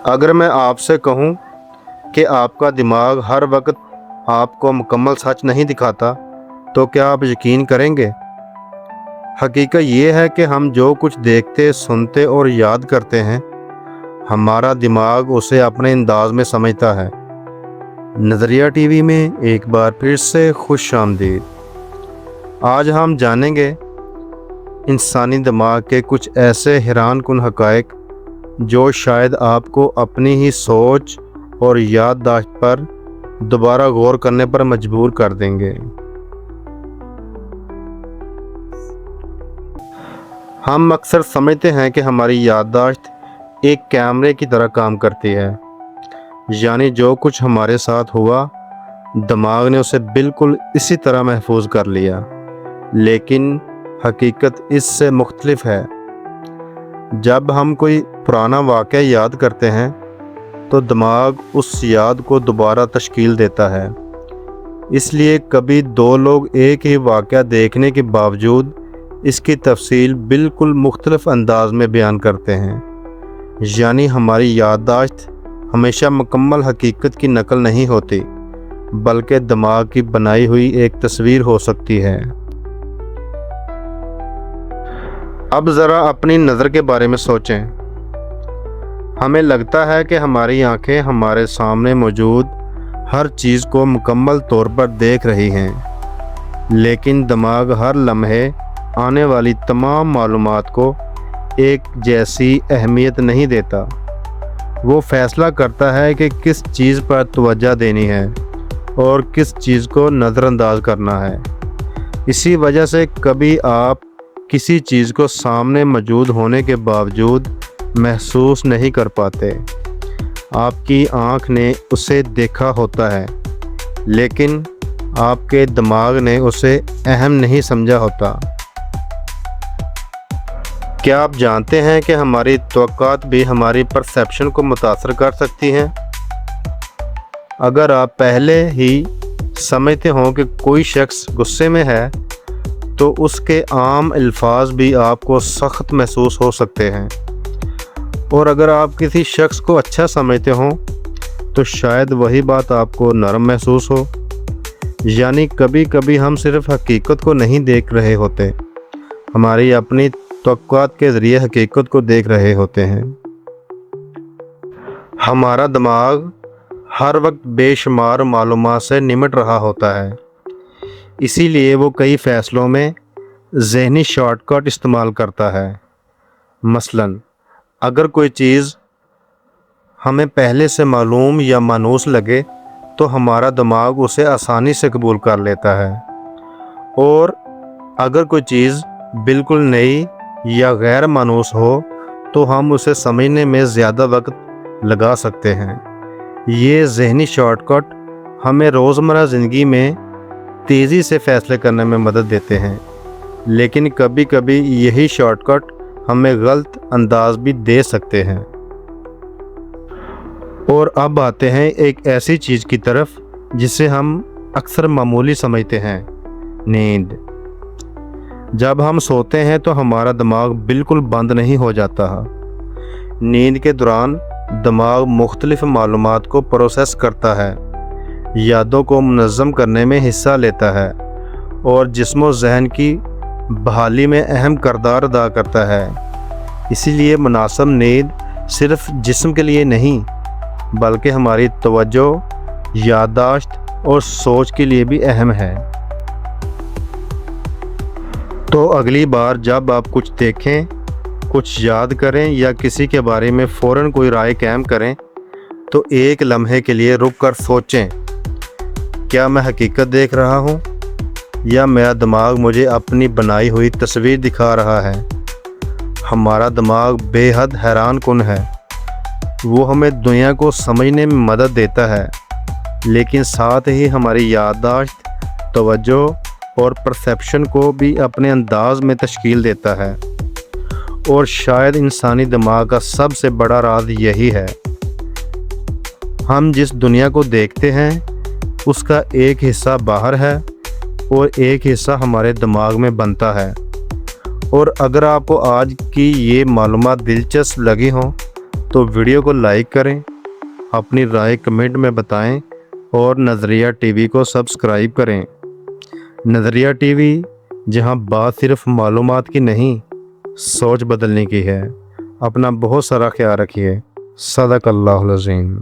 اگر میں آپ سے کہوں کہ آپ کا دماغ ہر وقت آپ کو مکمل سچ نہیں دکھاتا تو کیا آپ یقین کریں گے؟ حقیقت یہ ہے کہ ہم جو کچھ دیکھتے، سنتے اور یاد کرتے ہیں، ہمارا دماغ اسے اپنے انداز میں سمجھتا ہے۔ نظریہ ٹی وی میں ایک بار پھر سے خوش آمدید۔ آج ہم جانیں گے انسانی دماغ کے کچھ ایسے حیران کن حقائق جو شاید آپ کو اپنی ہی سوچ اور یادداشت پر دوبارہ غور کرنے پر مجبور کر دیں گے۔ ہم اکثر سمجھتے ہیں کہ ہماری یادداشت ایک کیمرے کی طرح کام کرتی ہے، یعنی جو کچھ ہمارے ساتھ ہوا دماغ نے اسے بالکل اسی طرح محفوظ کر لیا، لیکن حقیقت اس سے مختلف ہے۔ جب ہم کوئی پرانا واقعہ یاد کرتے ہیں تو دماغ اس یاد کو دوبارہ تشکیل دیتا ہے۔ اس لیے کبھی دو لوگ ایک ہی واقعہ دیکھنے کے باوجود اس کی تفصیل بالکل مختلف انداز میں بیان کرتے ہیں۔ یعنی ہماری یادداشت ہمیشہ مکمل حقیقت کی نقل نہیں ہوتی، بلکہ دماغ کی بنائی ہوئی ایک تصویر ہو سکتی ہے۔ اب ذرا اپنی نظر کے بارے میں سوچیں۔ ہمیں لگتا ہے کہ ہماری آنکھیں ہمارے سامنے موجود ہر چیز کو مکمل طور پر دیکھ رہی ہیں، لیکن دماغ ہر لمحے آنے والی تمام معلومات کو ایک جیسی اہمیت نہیں دیتا۔ وہ فیصلہ کرتا ہے کہ کس چیز پر توجہ دینی ہے اور کس چیز کو نظر انداز کرنا ہے۔ اسی وجہ سے کبھی آپ کسی چیز کو سامنے موجود ہونے کے باوجود محسوس نہیں کر پاتے۔ آپ کی آنکھ نے اسے دیکھا ہوتا ہے، لیکن آپ کے دماغ نے اسے اہم نہیں سمجھا ہوتا۔ کیا آپ جانتے ہیں کہ ہماری توقعات بھی ہماری پرسیپشن کو متاثر کر سکتی ہیں؟ اگر آپ پہلے ہی سمجھتے ہوں کہ کوئی شخص غصے میں ہے تو اس کے عام الفاظ بھی آپ کو سخت محسوس ہو سکتے ہیں، اور اگر آپ کسی شخص کو اچھا سمجھتے ہوں تو شاید وہی بات آپ کو نرم محسوس ہو۔ یعنی کبھی کبھی ہم صرف حقیقت کو نہیں دیکھ رہے ہوتے، ہماری اپنی توقعات کے ذریعے حقیقت کو دیکھ رہے ہوتے ہیں۔ ہمارا دماغ ہر وقت بے شمار معلومات سے نمٹ رہا ہوتا ہے، اسی لیے وہ کئی فیصلوں میں ذہنی شارٹ کٹ استعمال کرتا ہے۔ مثلاً اگر کوئی چیز ہمیں پہلے سے معلوم یا مانوس لگے تو ہمارا دماغ اسے آسانی سے قبول کر لیتا ہے، اور اگر کوئی چیز بالکل نئی یا غیر مانوس ہو تو ہم اسے سمجھنے میں زیادہ وقت لگا سکتے ہیں۔ یہ ذہنی شارٹ کٹ ہمیں روزمرہ زندگی میں تیزی سے فیصلے کرنے میں مدد دیتے ہیں، لیکن کبھی کبھی یہی شارٹ کٹ ہمیں غلط انداز بھی دے سکتے ہیں۔ اور اب آتے ہیں ایک ایسی چیز کی طرف جسے ہم اکثر معمولی سمجھتے ہیں، نیند۔ جب ہم سوتے ہیں تو ہمارا دماغ بالکل بند نہیں ہو جاتا۔ نیند کے دوران دماغ مختلف معلومات کو پروسیس کرتا ہے، یادوں کو منظم کرنے میں حصہ لیتا ہے، اور جسم و ذہن کی بحالی میں اہم کردار ادا کرتا ہے۔ اسی لیے مناسب نیند صرف جسم کے لیے نہیں، بلکہ ہماری توجہ، یادداشت اور سوچ کے لیے بھی اہم ہے۔ تو اگلی بار جب آپ کچھ دیکھیں، کچھ یاد کریں یا کسی کے بارے میں فوراً کوئی رائے قائم کریں تو ایک لمحے کے لیے رک کر سوچیں، کیا میں حقیقت دیکھ رہا ہوں یا میرا دماغ مجھے اپنی بنائی ہوئی تصویر دکھا رہا ہے؟ ہمارا دماغ بے حد حیران کن ہے۔ وہ ہمیں دنیا کو سمجھنے میں مدد دیتا ہے، لیکن ساتھ ہی ہماری یادداشت، توجہ اور پرسیپشن کو بھی اپنے انداز میں تشکیل دیتا ہے۔ اور شاید انسانی دماغ کا سب سے بڑا راز یہی ہے، ہم جس دنیا کو دیکھتے ہیں اس کا ایک حصہ باہر ہے اور ایک حصہ ہمارے دماغ میں بنتا ہے۔ اور اگر آپ کو آج کی یہ معلومات دلچسپ لگی ہوں تو ویڈیو کو لائک کریں، اپنی رائے کمنٹ میں بتائیں اور نظریہ ٹی وی کو سبسکرائب کریں۔ نظریہ ٹی وی، جہاں بات صرف معلومات کی نہیں، سوچ بدلنے کی ہے۔ اپنا بہت سارا خیال رکھیے۔ صدق اللہ العظیم۔